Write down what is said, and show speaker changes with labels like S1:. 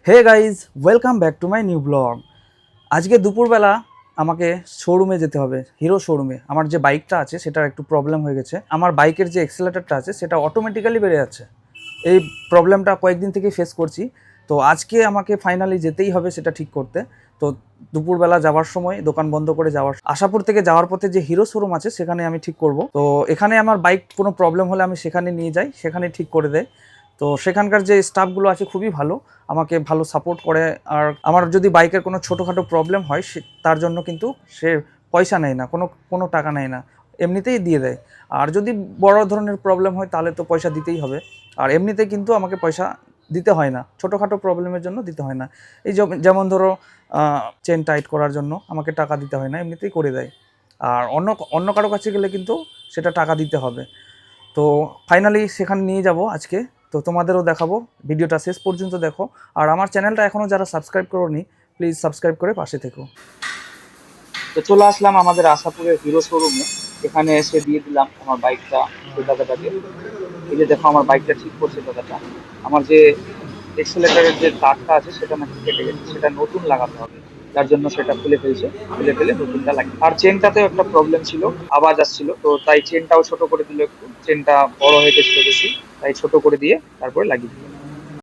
S1: Hey guys, welcome back to my new blog. আজকে দুপুরবেলা আমাকে শোরুমে যেতে হবে, হিরো শোরুমে। আমার যে বাইকটা আছে সেটার একটু প্রবলেম হয়ে গেছে। আমার বাইকের যে এক্সেলেটারটা আছে সেটা অটোমেটিক্যালি বেড়ে যাচ্ছে। এই প্রবলেমটা কয়েকদিন থেকেই ফেস করছি। তো আজকে আমাকে ফাইনালি যেতেই হবে সেটা ঠিক করতে। তো দুপুরবেলা যাওয়ার সময় দোকান বন্ধ করে আশাপুর থেকে যাওয়ার পথে যে হিরো শোরুম আছে সেখানে আমি ঠিক করব। তো এখানে আমার বাইক কোনো প্রবলেম হলে আমি সেখানে নিয়ে যাই, সেখানে ঠিক করে দেয়। তো সেখানকার যে স্টাফগুলো আছে খুবই ভালো, আমাকে ভালো সাপোর্ট করে। আর আমার যদি বাইকের কোনো ছোটোখাটো প্রবলেম হয় তার জন্য কিন্তু সে পয়সা নেয় না, কোনো কোনো টাকা নেয় না, এমনিতেই দিয়ে দেয়। আর যদি বড় ধরনের প্রবলেম হয় তাহলে তো পয়সা দিতেই হবে। আর এমনিতে কিন্তু আমাকে পয়সা দিতে হয় না, ছোটোখাটো প্রবলেমের জন্য দিতে হয় না। এই যেমন ধরো চেন টাইট করার জন্য আমাকে টাকা দিতে হয় না, এমনিতেই করে দেয়। আর অন্য অন্য কারো কাছে গেলে কিন্তু সেটা টাকা দিতে হবে। তো ফাইনালি সেখানে নিয়ে যাব আজকে। তো তোমাদেরও দেখাবো, ভিডিওটা শেষ পর্যন্ত দেখো। আর আমার চ্যানেলটা এখনও যারা সাবস্ক্রাইব করোনি, প্লিজ সাবস্ক্রাইব করে পাশে থেকো। তো চলে আসলাম আমাদের আশাপুরের হিরো শোরুমে। এখানে এসে দিয়ে দিলাম আমার বাইকটা সেই দাদাটাকে। এই যে দেখো আমার বাইকটা ঠিক করছে দাদাটা। আমার যে এক্সেলেটারের যে তারটা আছে সেটা নাকি কেটে গেছে, সেটা নতুন লাগাতে হবে। যার জন্য সেটা খুলে ফেলছে, খুলে ফেলে নতুনটা লাগিয়ে। আর চেনটাতেও একটা প্রবলেম ছিল, আওয়াজ আসছিল, তো তাই চেনটাও ছোট করে দিল, একটু চেনটা বড় হয়ে গেছিল বেশি, তাই ছোট করে দিয়ে তারপরে লাগিয়ে দিল।